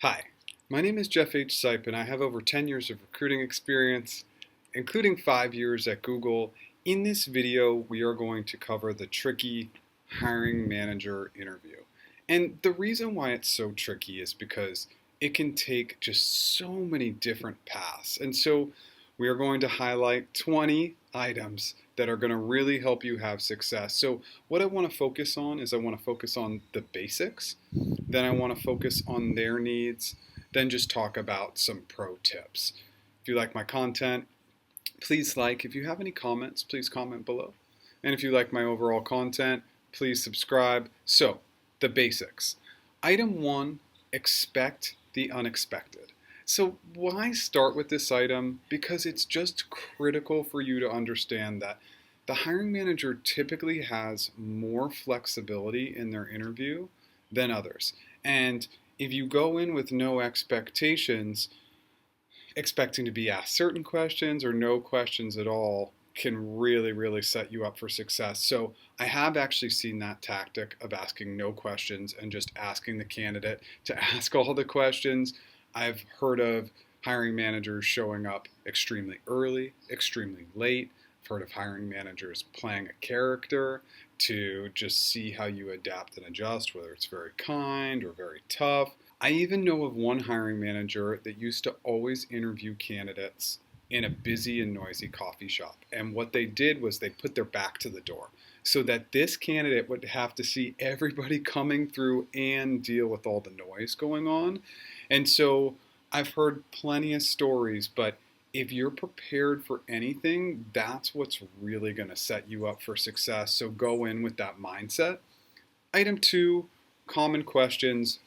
Hi, my name is Jeff H. Sipe, and I have over 10 years of recruiting experience, including 5 years at Google. In this video, we are going to cover the tricky hiring manager interview. And the reason why it's so tricky is because it can take just so many different paths. And so we are going to highlight 20 items that are going to really help you have success. So what I want to focus on is I want to focus on the basics, then I want to focus on their needs, then just talk about some pro tips. If you like my content, please like. If you have any comments, please comment below. And if you like my overall content, please subscribe. So, the basics. Item 1, expect the unexpected. So why start with this item? Because it's just critical for you to understand that the hiring manager typically has more flexibility in their interview than others. And if you go in with no expectations, expecting to be asked certain questions or no questions at all can really set you up for success. So I have actually seen that tactic of asking no questions and just asking the candidate to ask all the questions. I've heard of hiring managers showing up extremely early, extremely late. I've heard of hiring managers playing a character to just see how you adapt and adjust, whether it's very kind or very tough. I even know of one hiring manager that used to always interview candidates in a busy and noisy coffee shop. And what they did was they put their back to the door so that this candidate would have to see everybody coming through and deal with all the noise going on. And so I've heard plenty of stories, but if you're prepared for anything, that's what's really going to set you up for success. So go in with that mindset. Item 2, common questions.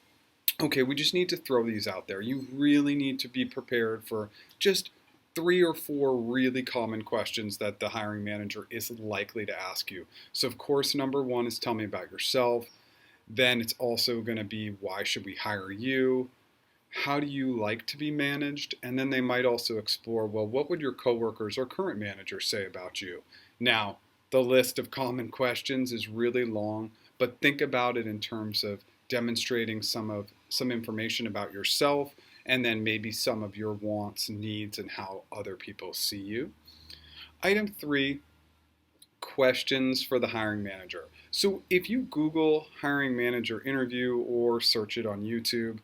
Okay, we just need to throw these out there. You really need to be prepared for just 3 or 4 really common questions that the hiring manager is likely to ask you. So of course, number 1 is tell me about yourself. Then it's also going to be why should we hire you? How do you like to be managed? And then they might also explore, well, what would your coworkers or current manager say about you? Now, the list of common questions is really long, but think about it in terms of demonstrating some information about yourself and then maybe some of your wants, needs, and how other people see you. Item 3, questions for the hiring manager. So if you Google hiring manager interview or search it on YouTube,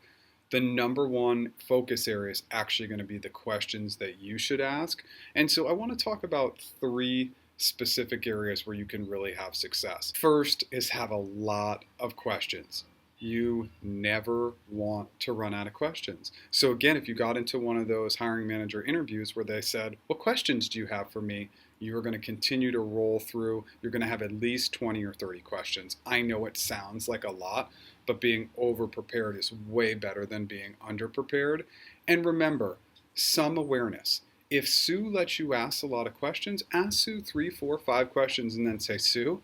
the number 1 focus area is actually going to be the questions that you should ask. And so I want to talk about 3 specific areas where you can really have success. First is have a lot of questions. You never want to run out of questions. So again, if you got into one of those hiring manager interviews where they said, what questions do you have for me? You're going to continue to roll through. You're going to have at least 20 or 30 questions. I know it sounds like a lot, but being over prepared is way better than being under prepared. And remember, some awareness. If Sue lets you ask a lot of questions, ask Sue 3, 4, 5 questions and then say, Sue,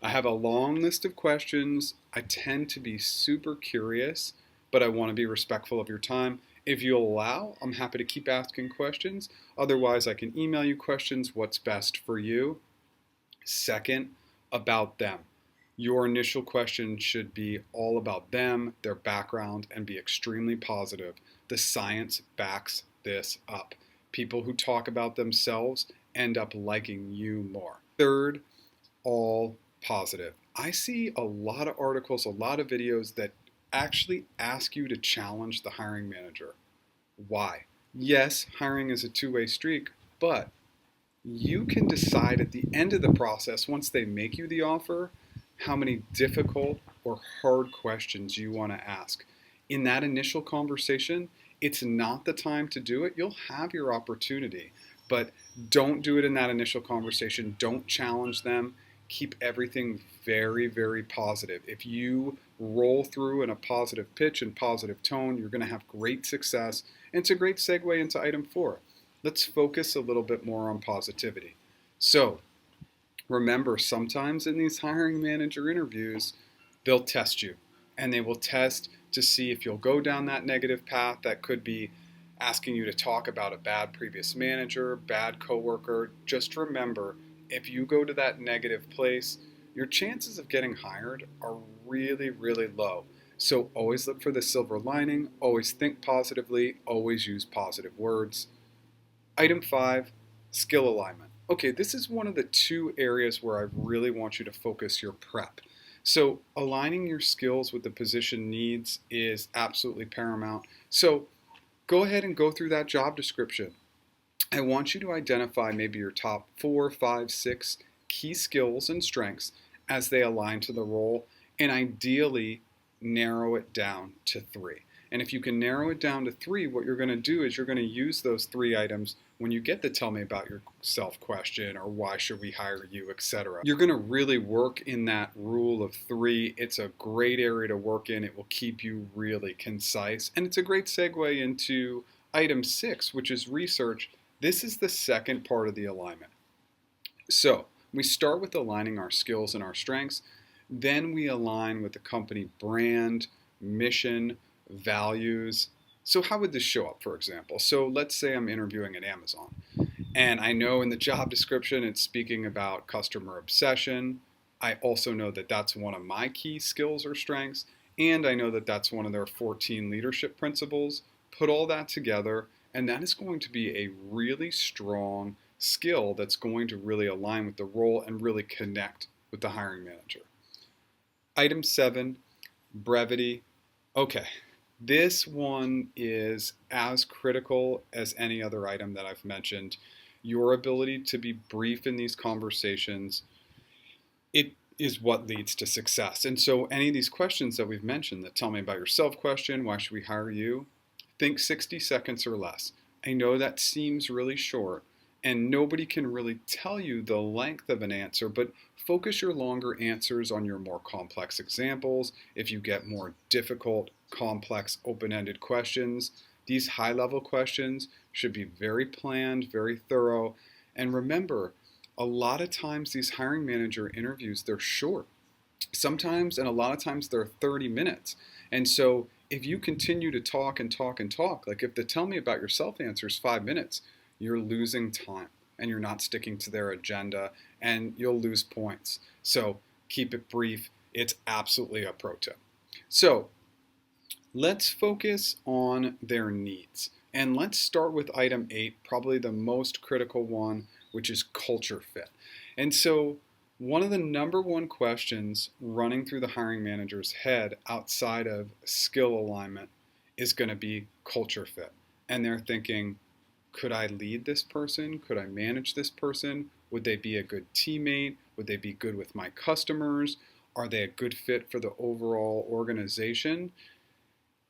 I have a long list of questions. I tend to be super curious, but I want to be respectful of your time. If you allow, I'm happy to keep asking questions. Otherwise, I can email you questions, what's best for you. Second, about them. Your initial question should be all about them, their background, and be extremely positive. The science backs this up. People who talk about themselves end up liking you more. Third, all positive. I see a lot of articles, a lot of videos that actually ask you to challenge the hiring manager. Why? Yes, hiring is a two-way streak, but you can decide at the end of the process, once they make you the offer, how many difficult or hard questions you want to ask. In that initial conversation, it's not the time to do it. You'll have your opportunity, but don't do it in that initial conversation. Don't challenge them. Keep everything very positive. If you roll through in a positive pitch and positive tone, you're going to have great success. And it's a great segue into item 4. Let's focus a little bit more on positivity. So remember, sometimes in these hiring manager interviews, they'll test you. And they will test to see if you'll go down that negative path. That could be asking you to talk about a bad previous manager, bad coworker. Just remember, if you go to that negative place, your chances of getting hired are really low. So always look for the silver lining, always think positively, always use positive words. Item 5, skill alignment. Okay, this is one of the two areas where I really want you to focus your prep. So aligning your skills with the position needs is absolutely paramount. So go ahead and go through that job description. I want you to identify maybe your top 4, 5, 6 key skills and strengths as they align to the role, and ideally narrow it down to 3. And if you can narrow it down to 3, what you're going to do is you're going to use those 3 items when you get the tell me about yourself question or why should we hire you, etc. You're going to really work in that rule of 3. It's a great area to work in. It will keep you really concise. And it's a great segue into item 6, which is research. This is the second part of the alignment. So we start with aligning our skills and our strengths. Then we align with the company brand, mission, values. So how would this show up, for example? So let's say I'm interviewing at Amazon. And I know in the job description it's speaking about customer obsession. I also know that that's one of my key skills or strengths. And I know that that's one of their 14 leadership principles. Put all that together, and that is going to be a really strong skill that's going to really align with the role and really connect with the hiring manager. Item 7, brevity. Okay, this one is as critical as any other item that I've mentioned. Your ability to be brief in these conversations, it is what leads to success. And so any of these questions that we've mentioned, that tell me about yourself question, why should we hire you? Think 60 seconds or less. I know that seems really short, and nobody can really tell you the length of an answer, but focus your longer answers on your more complex examples. If you get more difficult, complex, open-ended questions, these high-level questions should be very planned, very thorough. And remember, a lot of times these hiring manager interviews, they're short. Sometimes, and a lot of times, they're 30 minutes. And so if you continue to talk and talk and talk, like if the tell me about yourself answer is 5 minutes, you're losing time and you're not sticking to their agenda and you'll lose points. So keep it brief. It's absolutely a pro tip. So let's focus on their needs. And let's start with item 8, probably the most critical one, which is culture fit. And so one of the number one questions running through the hiring manager's head outside of skill alignment is going to be culture fit. And they're thinking, could I lead this person? Could I manage this person? Would they be a good teammate? Would they be good with my customers? Are they a good fit for the overall organization?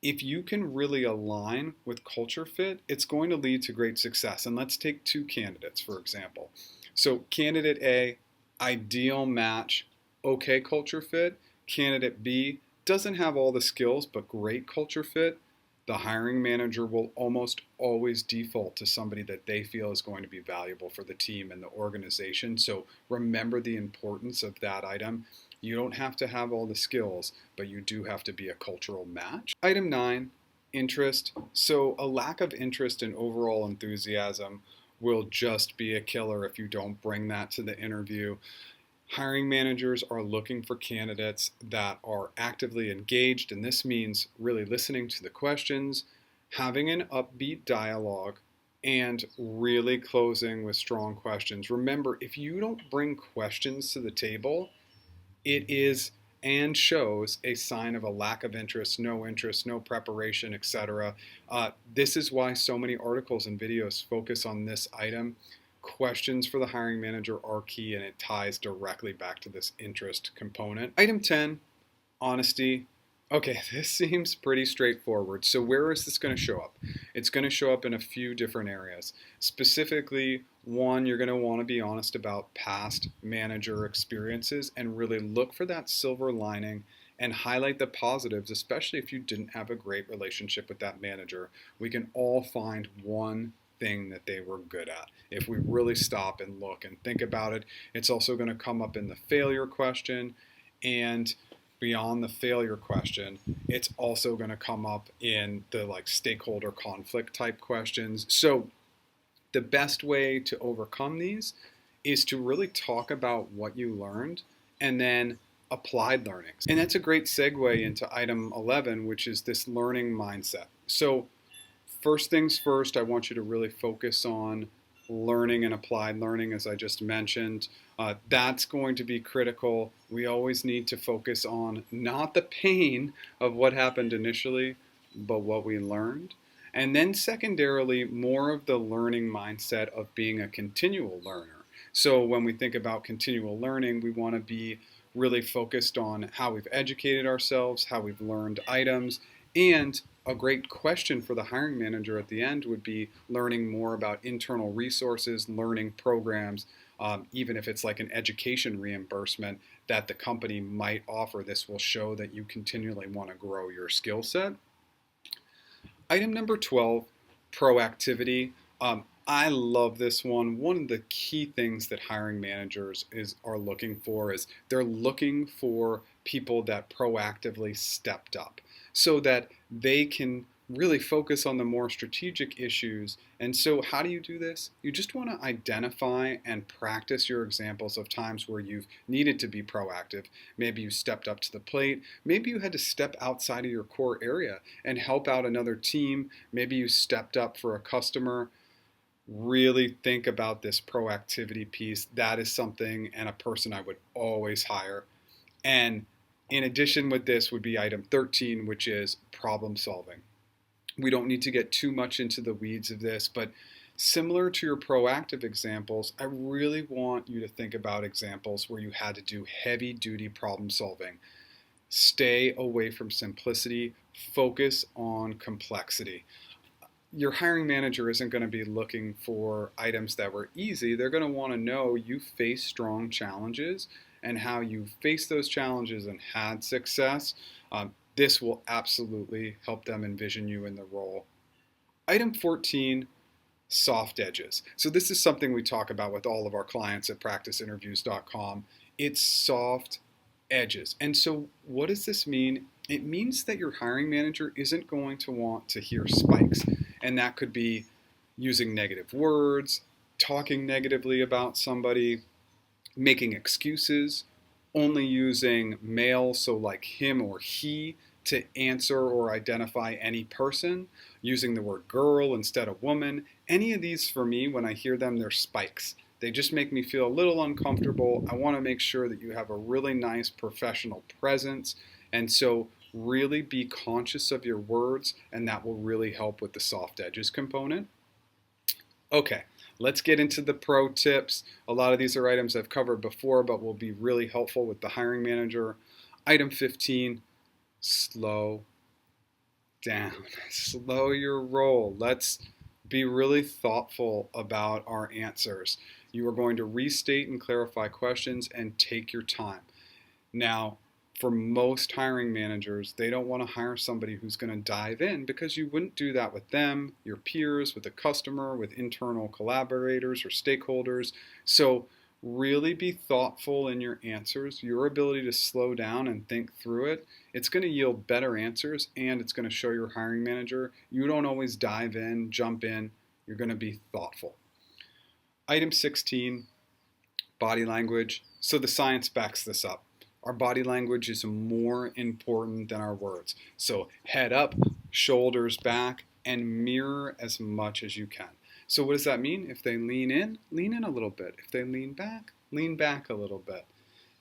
If you can really align with culture fit, it's going to lead to great success. And let's take 2 candidates, for example. So candidate A, ideal match, okay culture fit. Candidate B doesn't have all the skills, but great culture fit. The hiring manager will almost always default to somebody that they feel is going to be valuable for the team and the organization. So remember the importance of that item. You don't have to have all the skills, but you do have to be a cultural match. Item 9, interest. So a lack of interest and overall enthusiasm will just be a killer if you don't bring that to the interview. Hiring managers are looking for candidates that are actively engaged, and this means really listening to the questions, having an upbeat dialogue, and really closing with strong questions. Remember, if you don't bring questions to the table, it is and shows a sign of a lack of interest, no preparation, etc. This is why so many articles and videos focus on this item. Questions for the hiring manager are key, and it ties directly back to this interest component. Item 10, honesty. Okay, this seems pretty straightforward. So where is this going to show up? It's going to show up in a few different areas. Specifically, one, you're going to want to be honest about past manager experiences and really look for that silver lining and highlight the positives, especially if you didn't have a great relationship with that manager. We can all find one thing that they were good at. If we really stop and look and think about it, it's also going to come up in the failure question, and beyond the failure question, it's also going to come up in the stakeholder conflict type questions. So the best way to overcome these is to really talk about what you learned and then applied learning. And that's a great segue into item 11, which is this learning mindset. So first things first, I want you to really focus on learning and applied learning, as I just mentioned. That's going to be critical. We always need to focus on not the pain of what happened initially, but what we learned. And then secondarily, more of the learning mindset of being a continual learner. So when we think about continual learning, we want to be really focused on how we've educated ourselves, how we've learned items, and a great question for the hiring manager at the end would be learning more about internal resources, learning programs, even if it's like an education reimbursement that the company might offer. This will show that you continually want to grow your skill set. Item number 12, proactivity. I love this one. One of the key things that hiring managers are looking for is they're looking for people that proactively stepped up so that they can really focus on the more strategic issues. And so how do you do this? You just want to identify and practice your examples of times where you've needed to be proactive. Maybe you stepped up to the plate. Maybe you had to step outside of your core area and help out another team. Maybe you stepped up for a customer. Really think about this proactivity piece. That is something and a person I would always hire. And in addition with this would be item 13, which is problem solving. We don't need to get too much into the weeds of this, but similar to your proactive examples, I really want you to think about examples where you had to do heavy duty problem solving. Stay away from simplicity, focus on complexity. Your hiring manager isn't going to be looking for items that were easy. They're going to want to know you face strong challenges and how you faced those challenges and had success. This will absolutely help them envision you in the role. Item 14, soft edges. So this is something we talk about with all of our clients at practiceinterviews.com. It's soft edges. And so what does this mean? It means that your hiring manager isn't going to want to hear spikes. And that could be using negative words, talking negatively about somebody, making excuses, only using male, so like him or he, to answer or identify any person, using the word girl instead of woman. Any of these for me, when I hear them, they're spikes. They just make me feel a little uncomfortable. I want to make sure that you have a really nice professional presence. And so really be conscious of your words, and that will really help with the soft edges component. Okay, let's get into the pro tips. A lot of these are items I've covered before, but will be really helpful with the hiring manager. Item 15, slow down. Slow your roll. Let's be really thoughtful about our answers. You are going to restate and clarify questions and take your time. Now, for most hiring managers, they don't want to hire somebody who's going to dive in because you wouldn't do that with them, your peers, with the customer, with internal collaborators or stakeholders. So really be thoughtful in your answers. Your ability to slow down and think through it, it's going to yield better answers, and it's going to show your hiring manager you don't always dive in, jump in. You're going to be thoughtful. Item 16, body language. So the science backs this up. Our body language is more important than our words. So head up, shoulders back, and mirror as much as you can. So what does that mean? If they lean in a little bit. If they lean back a little bit.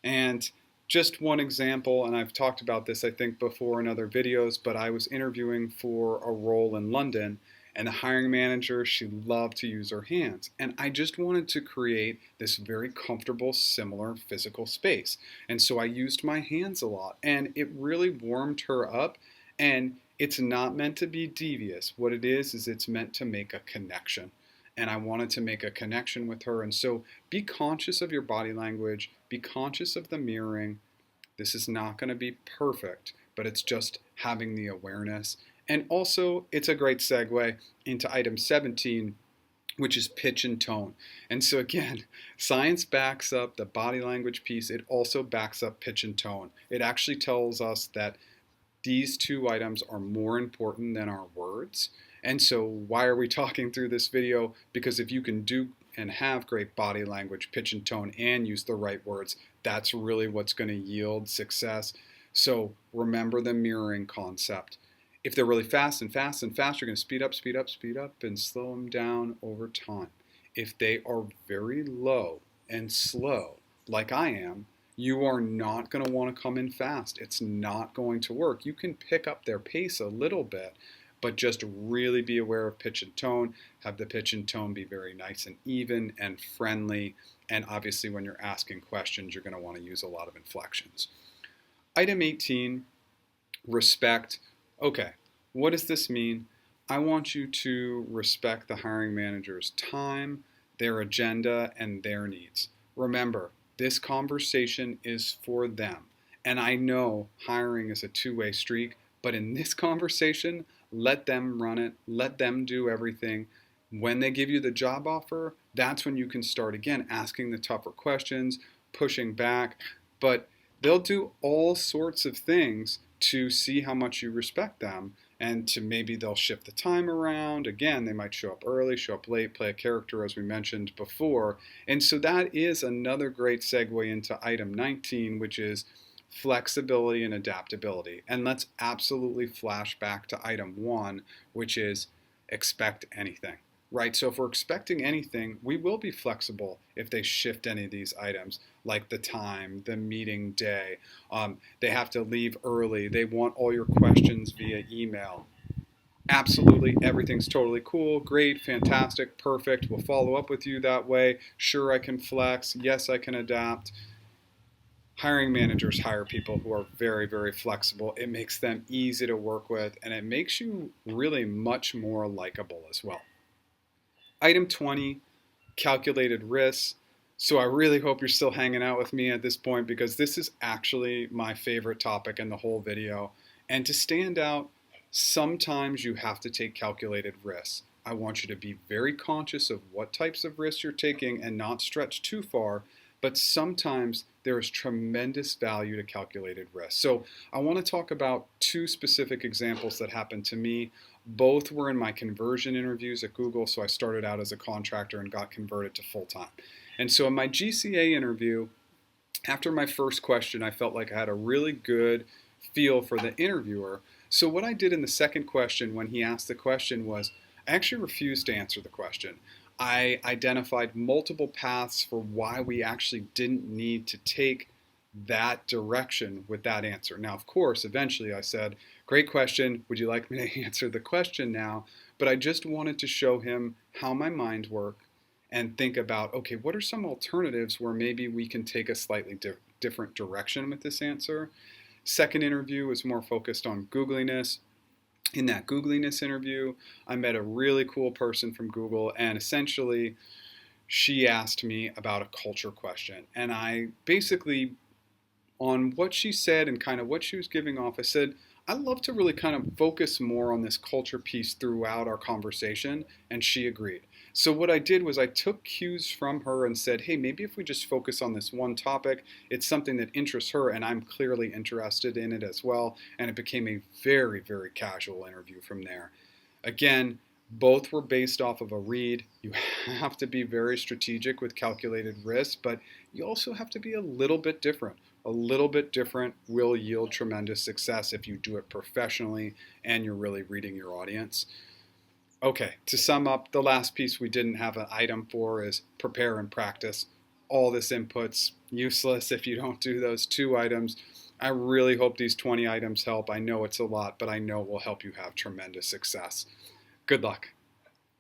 And just one example, and I've talked about this I think before in other videos, but I was interviewing for a role in London, and the hiring manager, she loved to use her hands. And I just wanted to create this very comfortable, similar physical space. And so I used my hands a lot, and it really warmed her up. And it's not meant to be devious. What it is it's meant to make a connection. And I wanted to make a connection with her. And so be conscious of your body language, be conscious of the mirroring. This is not going to be perfect, but it's just having the awareness. And also, it's a great segue into item 17, which is pitch and tone. And so again, science backs up the body language piece. It also backs up pitch and tone. It actually tells us that these two items are more important than our words. And so why are we talking through this video? Because if you can do and have great body language, pitch and tone, and use the right words, That's really what's going to yield success. So remember the mirroring concept. If they're really fast and fast and fast, you're going to speed up, speed up, speed up, and slow them down over time. If they are very low and slow, like I am, you are not going to want to come in fast. It's not going to work. You can pick up their pace a little bit, but just really be aware of pitch and tone. Have the pitch and tone be very nice and even and friendly. And obviously, when you're asking questions, you're going to want to use a lot of inflections. Item 18, respect. Okay, what does this mean? I want you to respect the hiring manager's time, their agenda, and their needs. Remember, this conversation is for them. And I know hiring is a two-way street, but in this conversation, let them run it, let them do everything. When they give you the job offer, that's when you can start again asking the tougher questions, pushing back. But they'll do all sorts of things to see how much you respect them, and to maybe they'll shift the time around. Again, they might show up early, show up late, play a character as we mentioned before. And so that is another great segue into item 19, which is flexibility and adaptability. And let's absolutely flash back to item 1, which is expect anything. Right, so if we're expecting anything, we will be flexible if they shift any of these items, like the time, the meeting day. They have to leave early. They want all your questions via email. Absolutely, everything's totally cool, great, fantastic, perfect. We'll follow up with you that way. Sure, I can flex. Yes, I can adapt. Hiring managers hire people who are very, very flexible. It makes them easy to work with, and it makes you really much more likable as well. Item 20, calculated risks. So I really hope you're still hanging out with me at this point, because this is actually my favorite topic in the whole video. And to stand out, sometimes you have to take calculated risks. I want you to be very conscious of what types of risks you're taking and not stretch too far, but sometimes there is tremendous value to calculated risk. So I want to talk about 2 specific examples that happened to me. Both were in my conversion interviews at Google, so I started out as a contractor and got converted to full-time. And so in my GCA interview, after my first question, I felt like I had a really good feel for the interviewer. So what I did in the second question when he asked the question was, I actually refused to answer the question. I identified multiple paths for why we actually didn't need to take that direction with that answer. Now, of course, eventually I said, great question. Would you like me to answer the question now? But I just wanted to show him how my mind works and think about, okay, what are some alternatives where maybe we can take a slightly different direction with this answer? Second interview was more focused on Googliness. In that Googliness interview, I met a really cool person from Google, and essentially she asked me about a culture question. And I basically, on what she said and kind of what she was giving off, I said, I'd love to really kind of focus more on this culture piece throughout our conversation, and she agreed. So what I did was I took cues from her and said, hey, maybe if we just focus on this one topic, it's something that interests her, and I'm clearly interested in it as well, and it became a very, very casual interview from there. Again, both were based off of a read. You have to be very strategic with calculated risk, but you also have to be a little bit different. A little bit different will yield tremendous success if you do it professionally and you're really reading your audience. Okay, to sum up, the last piece we didn't have an item for is prepare and practice. All this input's useless if you don't do those 2 items. I really hope these 20 items help. I know it's a lot, but I know it will help you have tremendous success. Good luck.